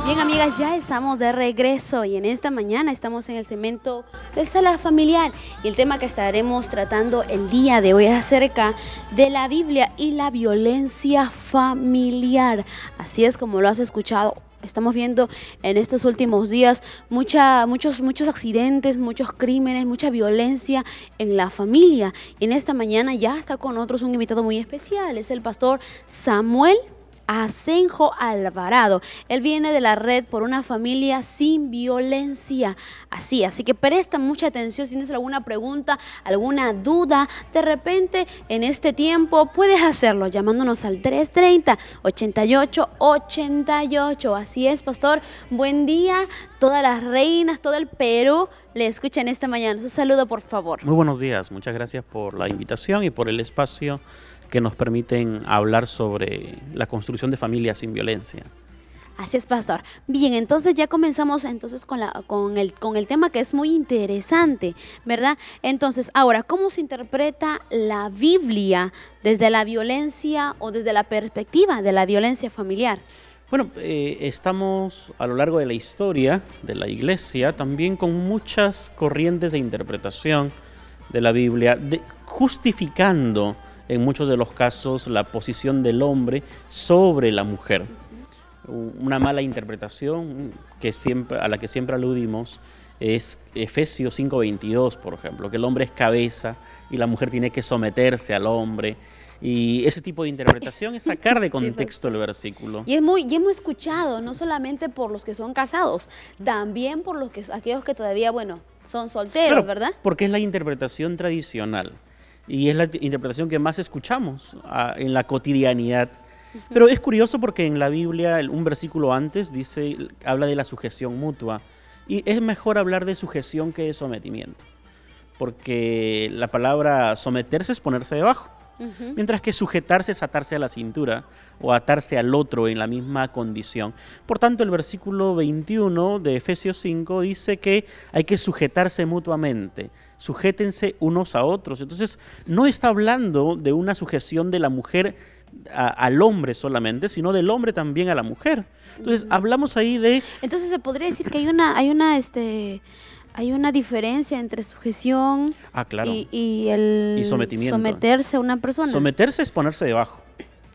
Bien, amigas, ya estamos de regreso y en esta mañana estamos en el segmento de Sala Familiar y el tema que estaremos tratando el día de hoy es acerca de la Biblia y la violencia familiar. Así es como lo has escuchado. Estamos viendo en estos últimos días muchos accidentes, muchos crímenes, mucha violencia en la familia. Y en esta mañana ya está con nosotros un invitado muy especial, es el pastor Samuel Asenjo Alvarado. Él viene de la red por una familia sin violencia. Así que presta mucha atención si tienes alguna pregunta, alguna duda. De repente en este tiempo puedes hacerlo llamándonos al 330-8888. Así es, pastor. Buen día. Todas las reinas, todo el Perú le escuchan esta mañana. Un saludo, por favor. Muy buenos días. Muchas gracias por la invitación y por el espacio que nos permiten hablar sobre la construcción de familias sin violencia. Así es, pastor. Bien, entonces ya comenzamos con el tema que es muy interesante, ¿verdad? Entonces, ahora, ¿cómo se interpreta la Biblia desde la violencia o desde la perspectiva de la violencia familiar? Bueno, estamos a lo largo de la historia de la Iglesia también con muchas corrientes de interpretación de la Biblia, justificando en muchos de los casos la posición del hombre sobre la mujer. Una mala interpretación a la que siempre aludimos es Efesios 5:22, por ejemplo, que el hombre es cabeza y la mujer tiene que someterse al hombre. Y ese tipo de interpretación es sacar de contexto el versículo. Y hemos escuchado, no solamente por los que son casados, también por aquellos que todavía, son solteros, claro, ¿verdad? Porque es la interpretación tradicional. Y es la interpretación que más escuchamos en la cotidianidad. Pero es curioso porque en la Biblia, un versículo antes, habla de la sujeción mutua. Y es mejor hablar de sujeción que de sometimiento. Porque la palabra someterse es ponerse debajo. Mientras que sujetarse es atarse a la cintura o atarse al otro en la misma condición. Por tanto, el versículo 21 de Efesios 5 dice que hay que sujetarse mutuamente, sujétense unos a otros. Entonces, no está hablando de una sujeción de la mujer al hombre solamente, sino del hombre también a la mujer. Entonces, hablamos ahí de... Entonces, se podría decir que hay una diferencia entre sujeción claro. y el sometimiento. Someterse a una persona. Someterse es ponerse debajo.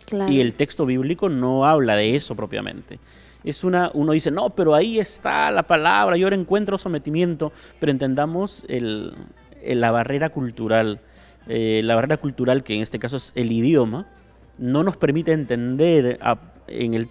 Claro. Y el texto bíblico no habla de eso propiamente. Uno dice, no, pero ahí está la palabra, yo ahora encuentro sometimiento, pero entendamos la barrera cultural. La barrera cultural, que en este caso es el idioma, no nos permite entender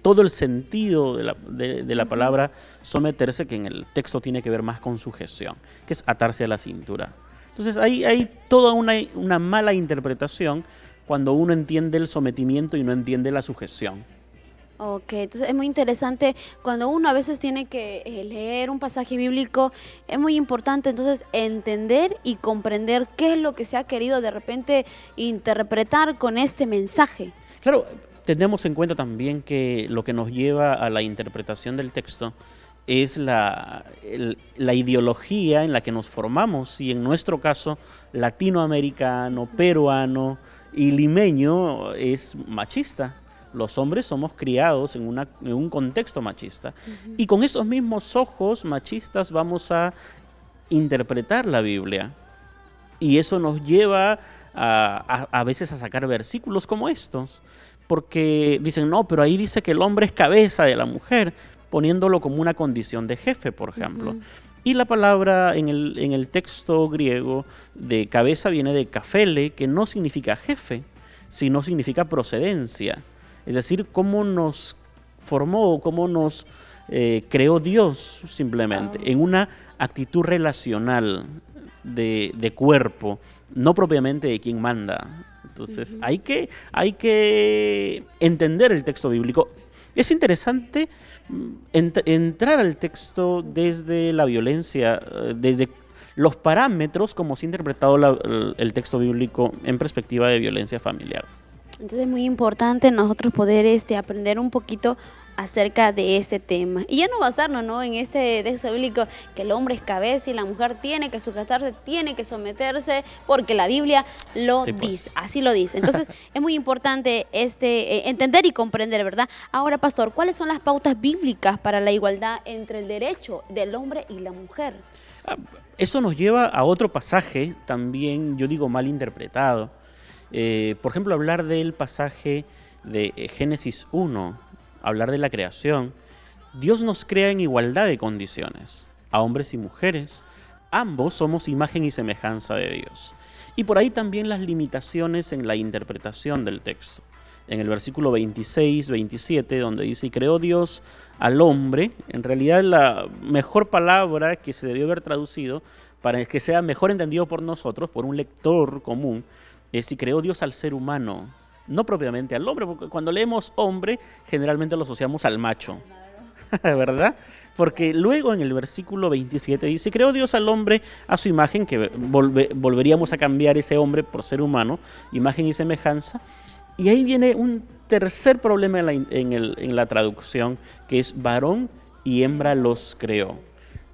todo el sentido de la palabra someterse, que en el texto tiene que ver más con sujeción, que es atarse a la cintura. Entonces hay toda una mala interpretación cuando uno entiende el sometimiento y no entiende la sujeción. Ok, entonces es muy interesante cuando uno a veces tiene que leer un pasaje bíblico, es muy importante entonces entender y comprender qué es lo que se ha querido de repente interpretar con este mensaje. Claro, tenemos en cuenta también que lo que nos lleva a la interpretación del texto es la ideología en la que nos formamos, y en nuestro caso latinoamericano, peruano y limeño es machista. Los hombres somos criados en un contexto machista. Y con esos mismos ojos machistas vamos a interpretar la Biblia. Y eso nos lleva a veces a sacar versículos como estos. Porque dicen, no, pero ahí dice que el hombre es cabeza de la mujer, poniéndolo como una condición de jefe, por ejemplo. Y la palabra en el texto griego de cabeza viene de kafele, que no significa jefe, sino significa procedencia. Es decir, cómo nos formó, cómo nos creó Dios simplemente, en una actitud relacional de cuerpo, no propiamente de quien manda. Entonces, hay que entender el texto bíblico. Es interesante entrar al texto desde la violencia, desde los parámetros como se ha interpretado el texto bíblico en perspectiva de violencia familiar. Entonces es muy importante nosotros poder aprender un poquito acerca de este tema. Y ya no basarnos, ¿no?, en este texto bíblico que el hombre es cabeza y la mujer tiene que sujetarse, tiene que someterse, porque la Biblia lo Sí, dice, pues. así lo dice. Entonces es muy importante entender y comprender, ¿verdad? Ahora, pastor, ¿cuáles son las pautas bíblicas para la igualdad entre el derecho del hombre y la mujer? Ah, Eso nos lleva a otro pasaje también, yo digo, mal interpretado. Por ejemplo, hablar del pasaje de Génesis 1, hablar de la creación. Dios nos crea en igualdad de condiciones, a hombres y mujeres. Ambos somos imagen y semejanza de Dios. Y por ahí también las limitaciones en la interpretación del texto. En el versículo 26, 27, donde dice, y creó Dios al hombre, en realidad la mejor palabra que se debió haber traducido para que sea mejor entendido por nosotros, por un lector común, es y creó Dios al ser humano, no propiamente al hombre, porque cuando leemos hombre generalmente lo asociamos al macho, ¿verdad? Porque luego en el versículo 27 dice, creó Dios al hombre a su imagen, que volveríamos a cambiar ese hombre por ser humano, imagen y semejanza. Y ahí viene un tercer problema en la traducción, que es varón y hembra los creó.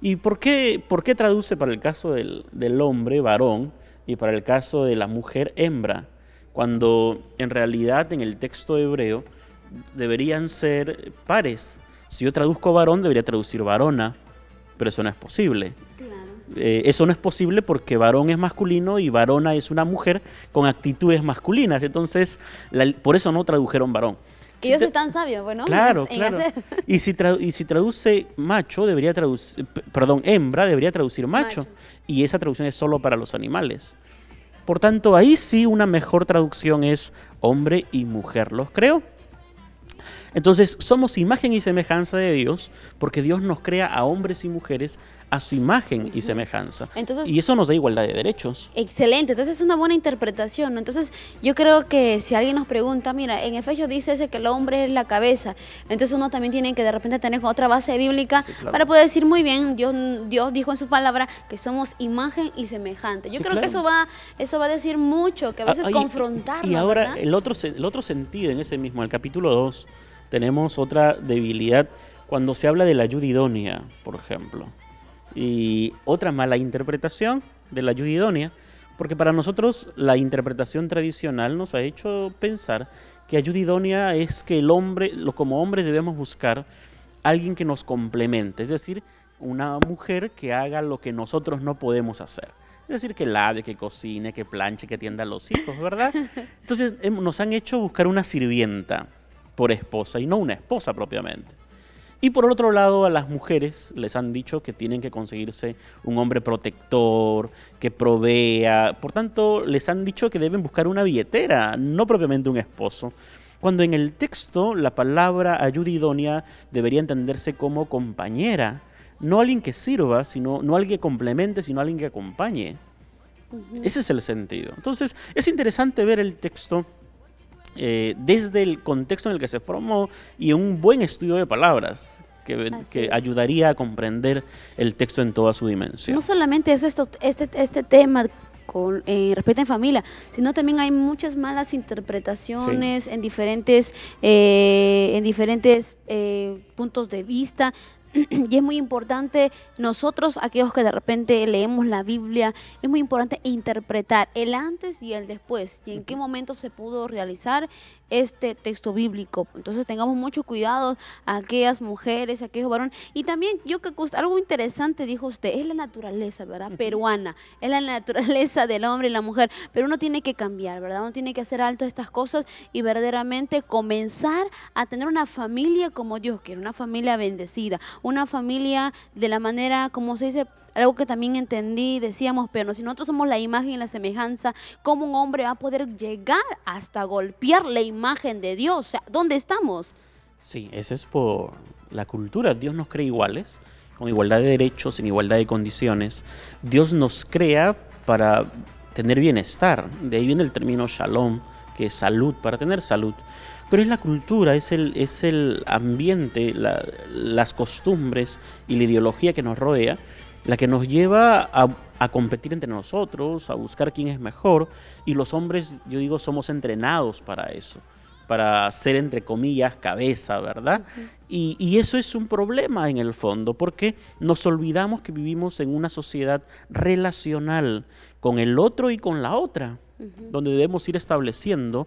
¿Y por qué traduce para el caso del hombre varón y para el caso de la mujer hembra? Cuando en realidad en el texto hebreo deberían ser pares. Si yo traduzco varón, debería traducir varona, pero eso no es posible. Claro. Eso no es posible porque varón es masculino y varona es una mujer con actitudes masculinas. Entonces, por eso no tradujeron varón. Ellos están sabios, bueno, Claro, en claro. hacer. Y si traduce macho, debería traducir, perdón, hembra, debería traducir macho. Y esa traducción es solo para los animales. Por tanto, ahí sí una mejor traducción es hombre y mujer los creó. Entonces, somos imagen y semejanza de Dios porque Dios nos crea a hombres y mujeres a su imagen y semejanza. Entonces, y eso nos da igualdad de derechos. excelente, entonces es una buena interpretación, ¿no? Entonces yo creo que si alguien nos pregunta, mira, en Efesios dice ese que el hombre es la cabeza, entonces uno también tiene que de repente tener otra base bíblica, Sí, claro. para poder decir muy bien, Dios dijo en su palabra que somos imagen y semejante. Yo Sí, creo claro. que eso va a decir mucho, que a veces confrontarnos, Y ahora ¿verdad? el otro sentido en ese mismo, el capítulo 2, tenemos otra debilidad cuando se habla de la ayuda idónea, por ejemplo. Y otra mala interpretación de la ayuda idónea, porque para nosotros la interpretación tradicional nos ha hecho pensar que ayuda idónea es que como hombres debemos buscar alguien que nos complemente, es decir, una mujer que haga lo que nosotros no podemos hacer. Es decir, que lave, que cocine, que planche, que atienda a los hijos, ¿verdad? Entonces nos han hecho buscar una sirvienta por esposa y no una esposa propiamente. Y por otro lado, a las mujeres les han dicho que tienen que conseguirse un hombre protector, que provea. Por tanto, les han dicho que deben buscar una billetera, no propiamente un esposo. Cuando en el texto la palabra ayuda idónea debería entenderse como compañera. No alguien que sirva, no alguien que complemente, sino alguien que acompañe. Ese es el sentido. Entonces, es interesante ver el texto desde el contexto en el que se formó y un buen estudio de palabras que ayudaría a comprender el texto en toda su dimensión. No solamente es este tema con respecto en familia, sino también hay muchas malas interpretaciones en diferentes puntos de vista. Y es muy importante, nosotros, aquellos que de repente leemos la Biblia, es muy importante interpretar el antes y el después, y en qué momento se pudo realizar este texto bíblico. Entonces tengamos mucho cuidado a aquellas mujeres, a aquellos varones. Y también, algo interesante dijo usted, es la naturaleza, ¿verdad? Peruana, es la naturaleza del hombre y la mujer, pero uno tiene que cambiar, ¿verdad? Uno tiene que hacer alto a estas cosas y verdaderamente comenzar a tener una familia como Dios quiere, una familia bendecida, una familia de la manera, como se dice, algo que también entendí, decíamos, pero si nosotros somos la imagen y la semejanza, ¿cómo un hombre va a poder llegar hasta golpear la imagen de Dios? O sea, ¿dónde estamos? Sí, ese es por la cultura. Dios nos crea iguales, con igualdad de derechos, en igualdad de condiciones. Dios nos crea para tener bienestar. De ahí viene el término shalom, que es salud, para tener salud. Pero es la cultura, es el ambiente, las costumbres y la ideología que nos rodea, la que nos lleva a competir entre nosotros, a buscar quién es mejor, y los hombres, yo digo, somos entrenados para eso, para ser, entre comillas, cabeza, ¿verdad? Ujú. Y eso es un problema en el fondo, porque nos olvidamos que vivimos en una sociedad relacional con el otro y con la otra, Ujú. donde debemos ir estableciendo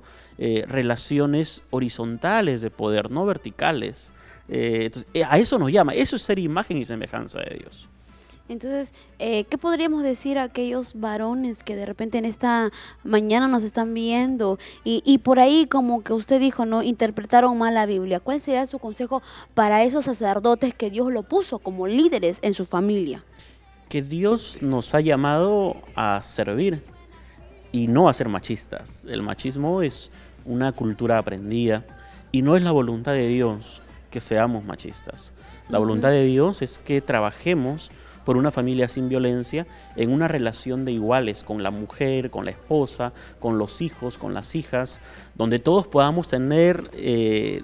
relaciones horizontales de poder, no verticales. Entonces, a eso nos llama, eso es ser imagen y semejanza de Dios. Entonces, ¿qué podríamos decir a aquellos varones que de repente en esta mañana nos están viendo y por ahí, como que usted dijo, ¿no? Interpretaron mal la Biblia? ¿Cuál sería su consejo para esos sacerdotes que Dios lo puso como líderes en su familia? Que Dios nos ha llamado a servir y no a ser machistas. El machismo es una cultura aprendida y no es la voluntad de Dios que seamos machistas. La voluntad Ujú. de Dios es que trabajemos por una familia sin violencia, en una relación de iguales con la mujer, con la esposa, con los hijos, con las hijas, donde todos podamos tener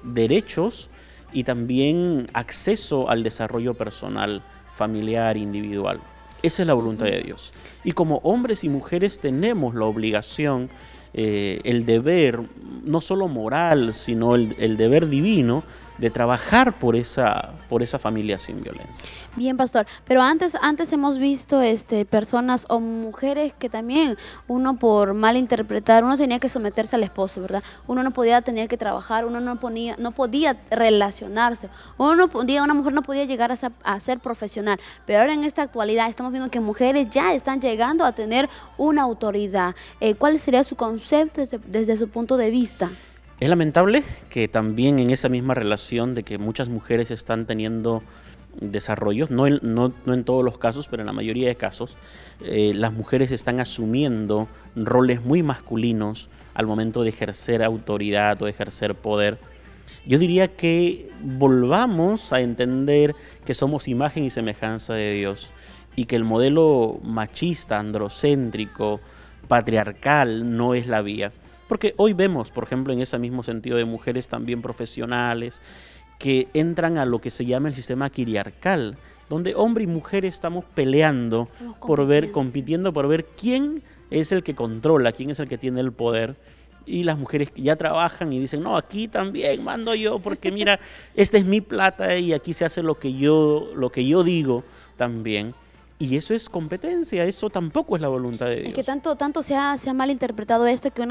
derechos y también acceso al desarrollo personal, familiar, individual. Esa es la voluntad Ujú. de Dios. Y como hombres y mujeres tenemos la obligación, el deber, no solo moral, sino el deber divino de trabajar por esa familia sin violencia. Bien, pastor, pero antes hemos visto personas o mujeres que también uno por mal interpretar, uno tenía que someterse al esposo, ¿verdad? Uno no podía tener que trabajar, uno no podía relacionarse, una mujer no podía llegar a ser profesional, pero ahora en esta actualidad estamos viendo que mujeres ya están llegando a tener una autoridad. ¿Cuál sería su concepto desde su punto de vista? Es lamentable que también en esa misma relación de que muchas mujeres están teniendo desarrollos, no en todos los casos, pero en la mayoría de casos, las mujeres están asumiendo roles muy masculinos al momento de ejercer autoridad o de ejercer poder. Yo diría que volvamos a entender que somos imagen y semejanza de Dios y que el modelo machista, androcéntrico, patriarcal no es la vía. Porque hoy vemos, por ejemplo, en ese mismo sentido de mujeres también profesionales que entran a lo que se llama el sistema quiriarcal, donde hombre y mujer estamos peleando Estamos compitiendo por ver quién es el que controla, quién es el que tiene el poder. Y las mujeres que ya trabajan y dicen, no, aquí también mando yo, porque mira, esta es mi plata y aquí se hace lo que yo digo también. Y eso es competencia, eso tampoco es la voluntad de Es que Dios. tanto se ha malinterpretado esto que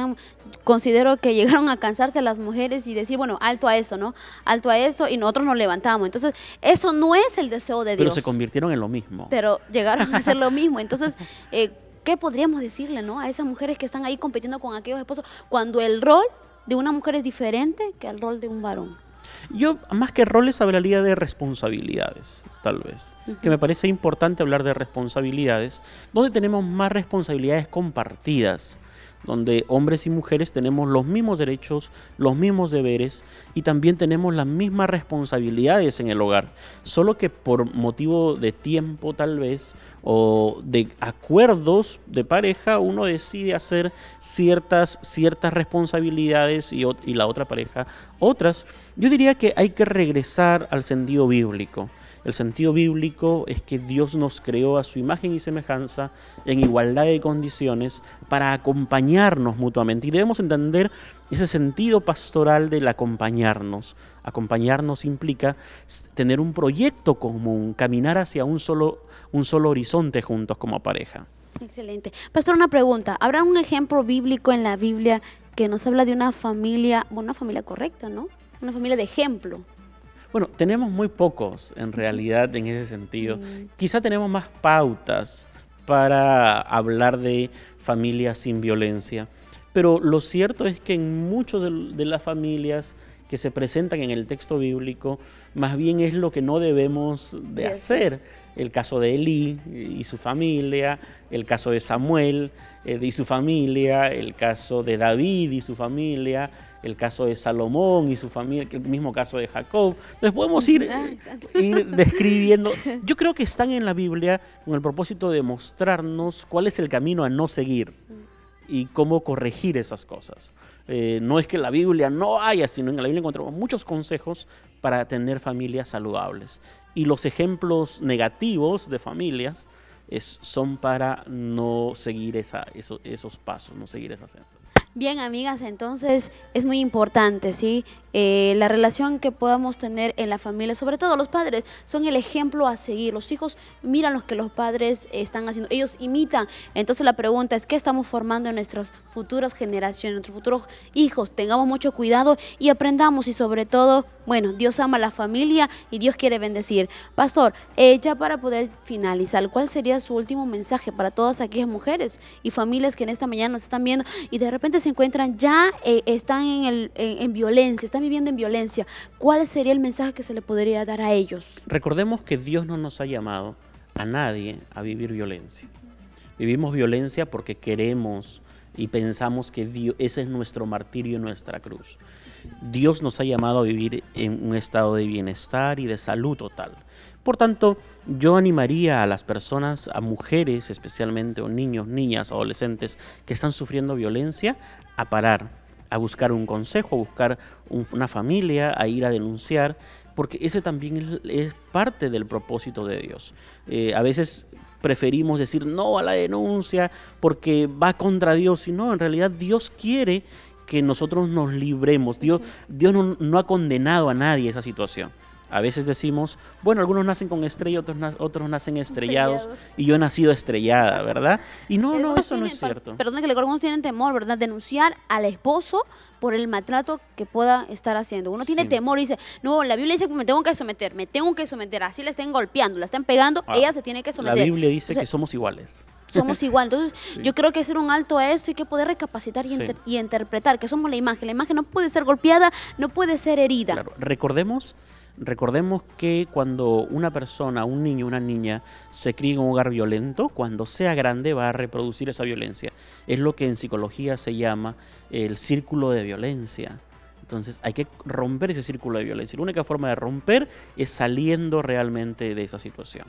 considero que llegaron a cansarse las mujeres y decir, bueno, alto a esto, ¿no? Alto a esto y nosotros nos levantamos. Entonces, eso no es el deseo de Pero Dios. se convirtieron en lo mismo. Pero llegaron a hacer lo mismo. Entonces, ¿qué podríamos decirle, no? A esas mujeres que están ahí compitiendo con aquellos esposos cuando el rol de una mujer es diferente que el rol de un varón. Yo, más que roles, hablaría de responsabilidades, tal vez. Que me parece importante hablar de responsabilidades, donde tenemos más responsabilidades compartidas, donde hombres y mujeres tenemos los mismos derechos, los mismos deberes y también tenemos las mismas responsabilidades en el hogar. Solo que por motivo de tiempo, tal vez, o de acuerdos de pareja, uno decide hacer ciertas responsabilidades y la otra pareja otras. Yo diría que hay que regresar al sentido bíblico. El sentido bíblico es que Dios nos creó a su imagen y semejanza en igualdad de condiciones para acompañarnos mutuamente. Y debemos entender ese sentido pastoral del acompañarnos. Acompañarnos implica tener un proyecto común, caminar hacia un solo horizonte juntos como pareja. Excelente. Pastor, una pregunta. ¿Habrá un ejemplo bíblico en la Biblia que nos habla de una familia correcta, ¿no? Una familia de ejemplo. Bueno, tenemos muy pocos en realidad en ese sentido. Mm. Quizá tenemos más pautas para hablar de familias sin violencia, pero lo cierto es que en muchas de las familias que se presentan en el texto bíblico, más bien es lo que no debemos de hacer. El caso de Elí y su familia, el caso de Samuel y su familia, el caso de David y su familia, el caso de Salomón y su familia, el mismo caso de Jacob. Entonces podemos ir describiendo. Yo creo que están en la Biblia con el propósito de mostrarnos cuál es el camino a no seguir y cómo corregir esas cosas. No es que en la Biblia no haya, sino en la Biblia encontramos muchos consejos para tener familias saludables. Y los ejemplos negativos de familias son para no seguir esos pasos, no seguir esas sendas. Bien, amigas, entonces es muy importante, ¿sí? La relación que podamos tener en la familia, sobre todo los padres, son el ejemplo a seguir. Los hijos miran lo que los padres están haciendo, ellos imitan. Entonces la pregunta es, ¿qué estamos formando en nuestras futuras generaciones, en nuestros futuros hijos? Tengamos mucho cuidado y aprendamos, y sobre todo, bueno, Dios ama a la familia y Dios quiere bendecir. Pastor, ya para poder finalizar, ¿cuál sería su último mensaje para todas aquellas mujeres y familias que en esta mañana nos están viendo y de repente se encuentran están en violencia, están viviendo en violencia? ¿Cuál sería el mensaje que se le podría dar a ellos? Recordemos que Dios no nos ha llamado a nadie a vivir violencia. Vivimos violencia porque queremos y pensamos que ese es nuestro martirio, nuestra cruz. Dios nos ha llamado a vivir en un estado de bienestar y de salud total. Por tanto, yo animaría a las personas, a mujeres especialmente, o niños, niñas, adolescentes que están sufriendo violencia, a parar, a buscar un consejo, a buscar una familia, a ir a denunciar, porque ese también es parte del propósito de Dios. A veces preferimos decir no a la denuncia porque va contra Dios, y no, en realidad Dios quiere que nosotros nos libremos. Dios no ha condenado a nadie esa situación. A veces decimos, bueno, algunos nacen con estrella, otros nacen estrellados, y yo he nacido estrellada, ¿verdad? Y no, eso no es cierto. Perdón que le corto, algunos tienen temor, ¿verdad? Denunciar al esposo por el maltrato que pueda estar haciendo. Uno tiene temor y dice, no, la Biblia dice que me tengo que someter, así la estén golpeando, la estén pegando, ella se tiene que someter. La Biblia dice que somos iguales. Somos igual, entonces yo creo que hacer un alto a esto, hay que poder recapacitar y interpretar que somos la imagen no puede ser golpeada, no puede ser herida. Claro. Recordemos que cuando una persona, un niño, una niña se cría en un hogar violento, cuando sea grande va a reproducir esa violencia. Es lo que en psicología se llama el círculo de violencia. Entonces hay que romper ese círculo de violencia. La única forma de romper es saliendo realmente de esa situación.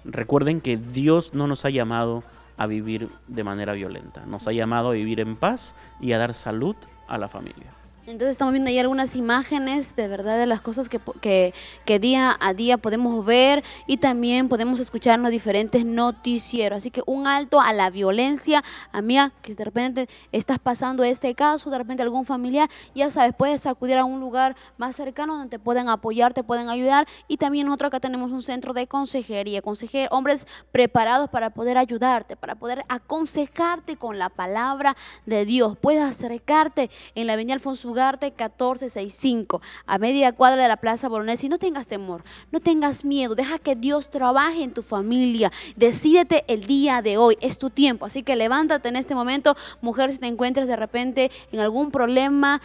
Recuerden que Dios no nos ha llamado a vivir de manera violenta, nos ha llamado a vivir en paz y a dar salud a la familia. Entonces estamos viendo ahí algunas imágenes de verdad de las cosas que día a día podemos ver, y también podemos escuchar en los diferentes noticieros. Así que un alto a la violencia. Amiga, que de repente estás pasando este caso, de repente algún familiar, ya sabes, puedes acudir a un lugar más cercano donde te pueden apoyar, te pueden ayudar. Y también nosotros acá tenemos un centro de consejería, hombres preparados para poder ayudarte, para poder aconsejarte con la palabra de Dios. Puedes acercarte en la avenida Alfonso Ugarte 1465, a media cuadra de la Plaza Bolognesi. Y no tengas temor, no tengas miedo, deja que Dios trabaje en tu familia. Decídete el día de hoy, es tu tiempo. Así que levántate en este momento, mujer, si te encuentras de repente en algún problema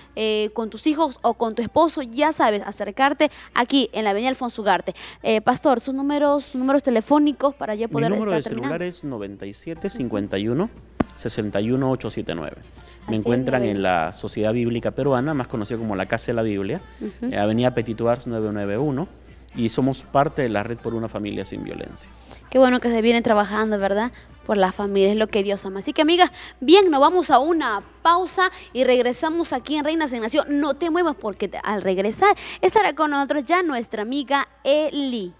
con tus hijos o con tu esposo, ya sabes, acercarte aquí en la avenida Alfonso Ugarte. Pastor, sus números telefónicos para ya poder estar terminando. Mi número de celular es 97 51 61 879. Me encuentran en la Sociedad Bíblica Peruana, más conocida como la Casa de la Biblia, Avenida Petit Ars 991, y somos parte de la red por una familia sin violencia. Qué bueno que se vienen trabajando, ¿verdad? Por la familia, es lo que Dios ama. Así que, amigas, bien, nos vamos a una pausa y regresamos aquí en Reinas en Nación. No te muevas porque al regresar estará con nosotros ya nuestra amiga Eli.